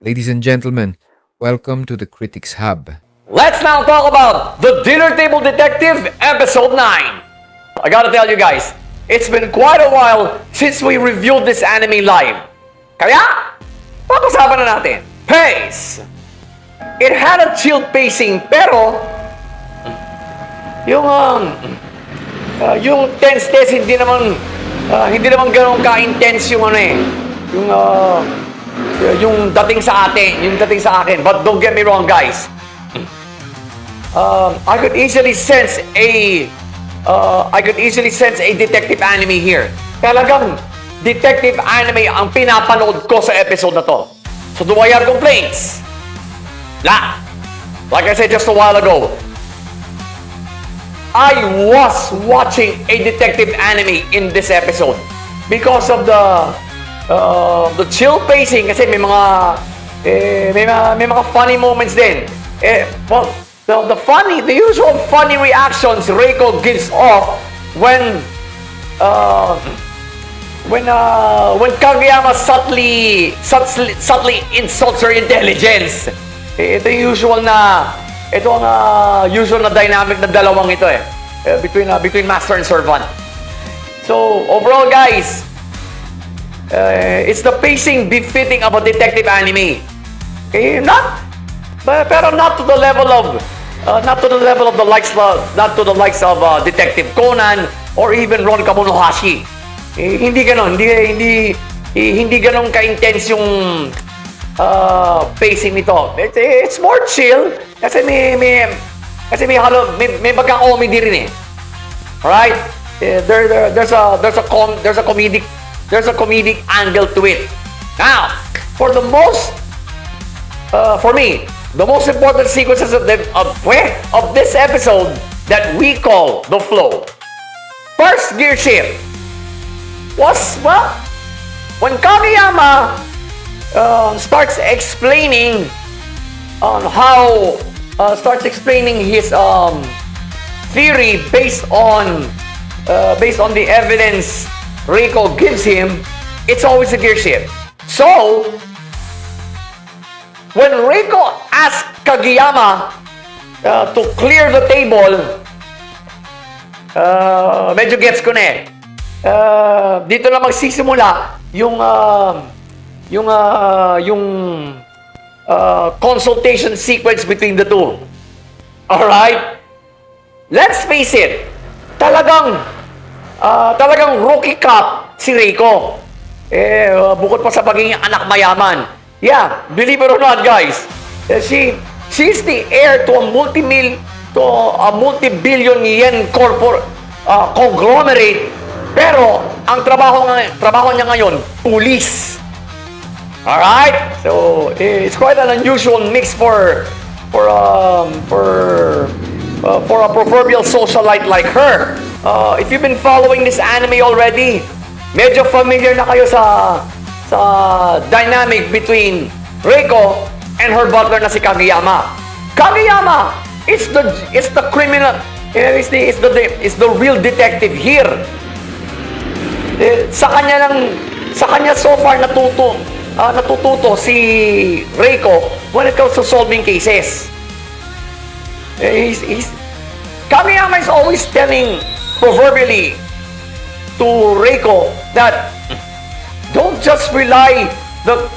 Ladies and gentlemen, welcome to the Critics Hub. Let's now talk about The Dinner Table Detective Episode 9. I gotta tell you guys, it's been quite a while since we reviewed this anime live. Kaya, pag-usapan na natin. Pace! It had a chill pacing, pero yung tense hindi naman ganoon ka-intense yung yung dating sa akin. But don't get me wrong, guys. I could easily sense a detective anime here. Talagang detective anime ang pinapanood ko sa episode na to. So do I have complaints? La. Like I said just a while ago, I was watching a detective anime in this episode because of the chill pacing, kasi may mga funny moments din. Well, the usual funny reactions Reiko gives off when Kageyama subtly insults her intelligence. Ito yung usual na dynamic na dalawang ito between master and servant. So overall, guys, it's the pacing befitting of a detective anime. Pero not to the level of the likes of Detective Conan or even Ron Kamonohashi. Hindi ganon ka-intense yung pacing nito. It's more chill kasi may bagang comedy rin Alright? There's a comedic angle to it. Now, for me, the most important sequences of this episode that we call the flow. First gear shift was, when Kageyama starts explaining his theory based on the evidence Reiko gives him, it's always a gear shift. So, when Reiko asks Kageyama to clear the table, medyo gets ko na dito na magsisimula yung consultation sequence between the two. Alright? Let's face it, talagang rookie cop si Reiko. Bukod pa sa pagiging anak mayaman. Yeah, believe it or not, guys, she's the heir to a multi-billion yen conglomerate. Pero ang trabaho niya ngayon, police. Alright? So, it's quite an unusual mix for a proverbial socialite like her. If you've been following this anime already, medyo familiar na kayo sa dynamic between Reiko and her butler na si Kageyama. Kageyama is the criminal, is the real detective here. Sa kanya so far natututo si Reiko when it comes to solving cases. Kageyama is always telling proverbially to Reiko that don't just rely the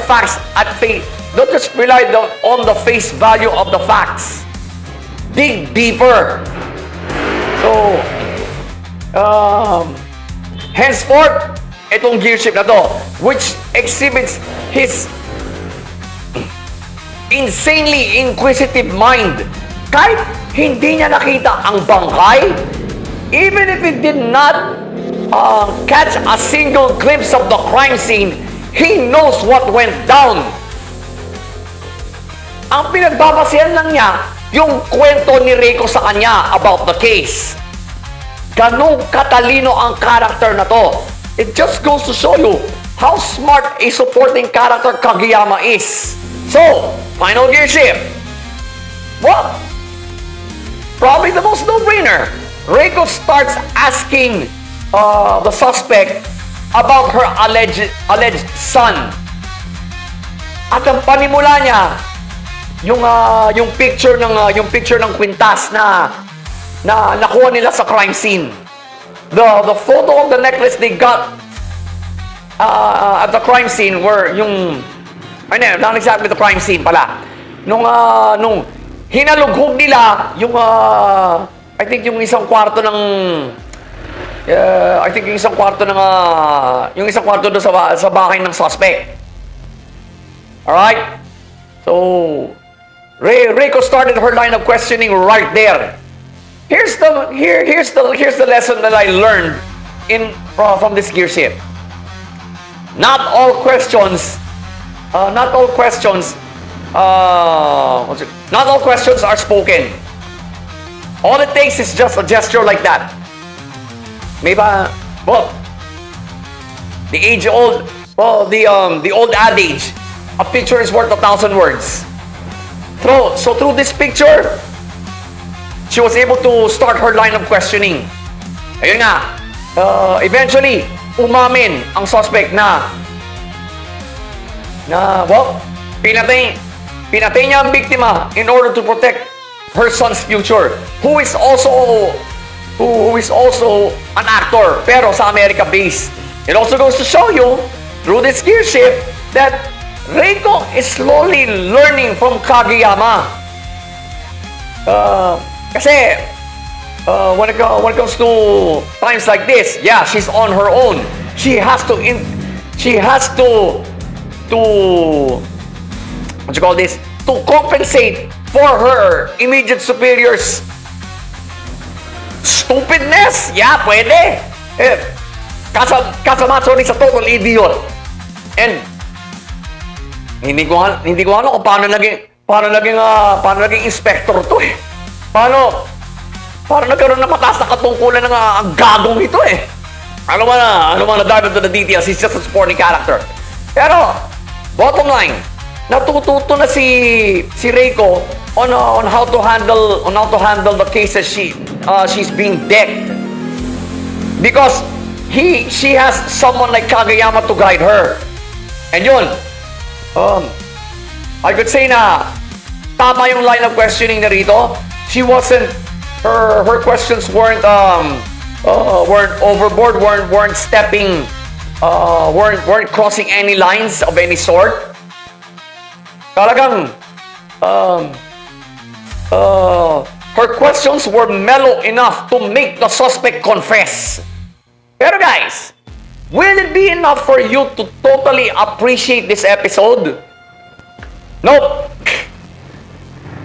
facts at face. Don't just rely on the face value of the facts. Dig deeper. So, henceforth, itong gear shift na to, which exhibits his insanely inquisitive mind. Kahit hindi niya nakita ang bangkay, even if it did not catch a single glimpse of the crime scene, he knows what went down. Ang pinagbabasihan lang niya, yung kwento ni Reiko sa kanya about the case. Ganong katalino ang character na to. It just goes to show you how smart a supporting character Kageyama is. So, final gear shift. Well, probably the most no-brainer. Reiko starts asking the suspect about her alleged son. At ang panimula niya, yung picture ng kwintas na nakuha nila sa crime scene. The photo of the necklace they got at the crime scene were not exactly the crime scene pala. Nung hinalughog nila I think yung isang kwarto ng yung isang kwarto doon sa bahay ng suspect. Alright? So, Reiko started her line of questioning right there. Here's the lesson that I learned from this gear shift. Not all questions are spoken. All it takes is just a gesture like that. The old adage, a picture is worth 1,000 words. So through this picture, she was able to start her line of questioning. Ayun nga, eventually, umamin ang suspect pinatay niya ang biktima in order to protect her son's future, who is also an actor, pero sa America based. It also goes to show you, through this gear shift, that Reiko is slowly learning from Kageyama. Kasi, when it comes to times like this, yeah, she's on her own. She has to to compensate for her immediate superiors stupidness. Yeah, pwede. Kasamaso rin sa total idiot. And hindi ko alam kung paano naging inspector to eh. Paano nagkaroon ng mataas na katungkulan ng ang gagong ito eh. Ano man na dive into the details, he's just a supporting character. Pero, bottom line, natututo na si Reiko on how to handle the cases she's being decked. Because she has someone like Kageyama to guide her. And yun, I could say na tama yung line of questioning na rito. She wasn't, her questions weren't overboard, weren't stepping, weren't crossing any lines of any sort. Talagang, her questions were mellow enough to make the suspect confess. Pero guys, will it be enough for you to totally appreciate this episode? Nope.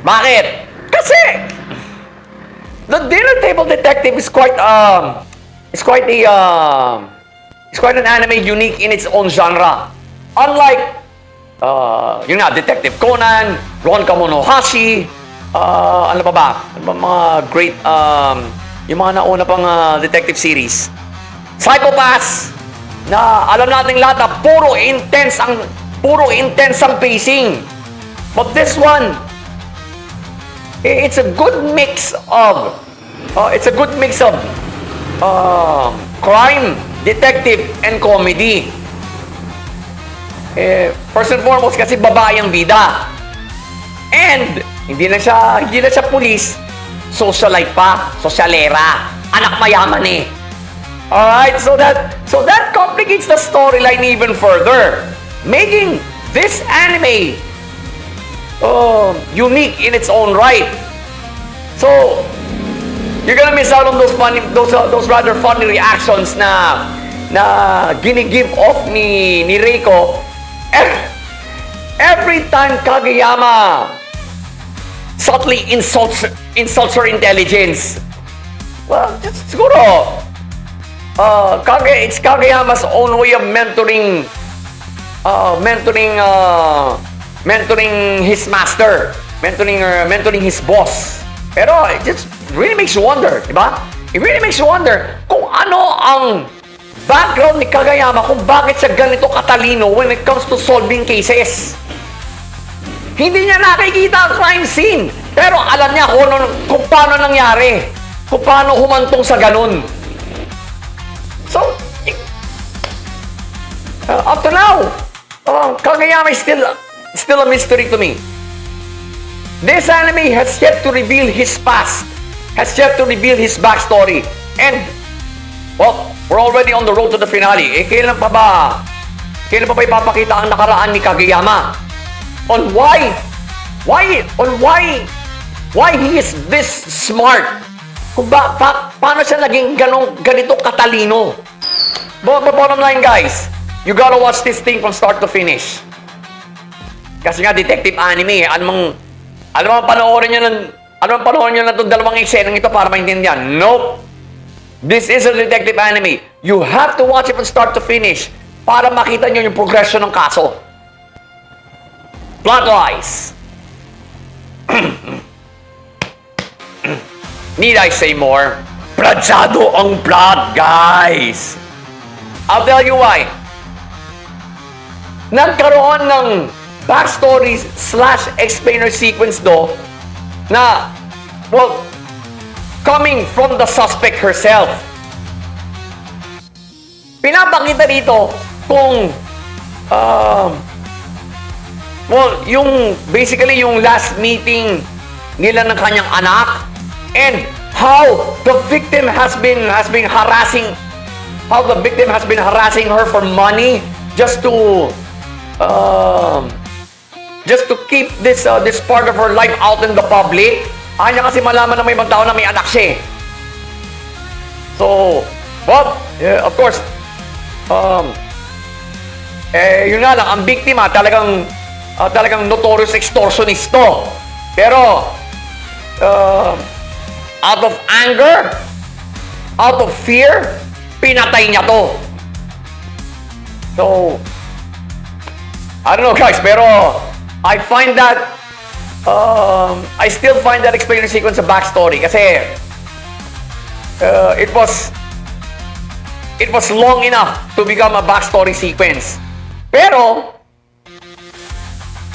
Bakit? Kasi the dinner table detective is quite an anime unique in its own genre. Unlike Detective Conan, Ron Kamonohashi, ano pa ba? Mga great yung mga nauna pang detective series. Psychopaths na alam nating lahat na puro intense ang pacing. But this one, it's a good mix of crime, detective, and comedy. First and foremost kasi babae ang bida. And hindi na siya pulis, socialite pa, sosyalera, anak mayaman eh. Alright, so that complicates the storyline even further, making this anime unique in its own right. So you're gonna miss out on those rather funny reactions na gini-give off ni Reiko every time Kageyama subtly insults her intelligence. Well, just siguro it's Kageyama's own way of mentoring his master, mentoring his boss. Pero it just really makes you wonder, di ba? It really makes you wonder kung ano ang background ni Kageyama, kung bakit siya ganito katalino when it comes to solving cases. Hindi niya nakikita ang crime scene, pero alam niya kung paano nangyari, kung paano humantong sa ganun. So, up to now, Kageyama is still a mystery to me. This anime has yet to reveal his past, has yet to reveal his backstory. And, well, we're already on the road to the finale. Kailan pa ba ipapakita ang nakaraan ni Kageyama? On why he is this smart? Kung paano siya naging ganito katalino? But bottom line, guys, you gotta watch this thing from start to finish. Kasi nga, detective anime, ano mang panoorin nyo na itong dalawang eksenang ito para maintindihan? Nope. This is a detective anime. You have to watch it from start to finish para makita nyo yung progression ng kaso. Plot-wise. Need I say more? Platsado ang plot, guys! I'll tell you why. Nagkaroon ng backstory / explainer sequence na, well, coming from the suspect herself. Pinapakita dito kung, basically yung last meeting nila ng kanyang anak and how the victim has been harassing her for money just to keep this part of her life out in the public. Ayaw niya kasi malaman ng may ibang tao na may anak siya. So, well, of course, yun nga lang, ang biktima talagang notorious extortionist to. Pero, out of anger, out of fear, pinatay niya to. So, I don't know, guys, pero I still find that explainer sequence a backstory kasi it was long enough to become a backstory sequence. Pero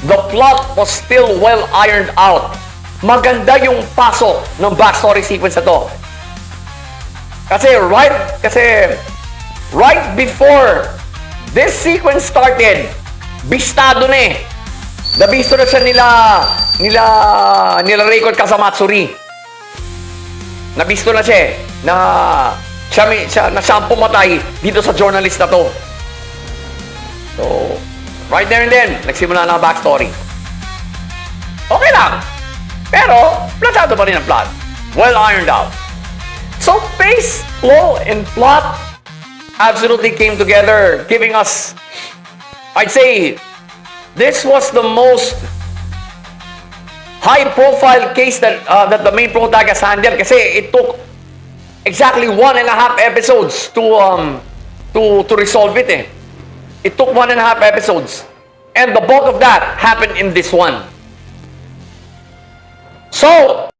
the plot was still well ironed out. Maganda yung pasok ng backstory sequence na to. Kasi right before this sequence started, bistado na eh. Nabisto na siya nila Reiko-Kageyama. Nabisto na siya na siya ang pumatay dito sa journalist na to. So, right there and then, nagsimula na ang backstory. Okay lang. Pero, platado pa rin ang plot. Well ironed out. So, pace, flow, and plot absolutely came together, giving us, I'd say, this was the most high-profile case that the main protagonist handled kasi it took exactly 1.5 episodes to resolve it eh. It took 1.5 episodes. And the bulk of that happened in this one. So,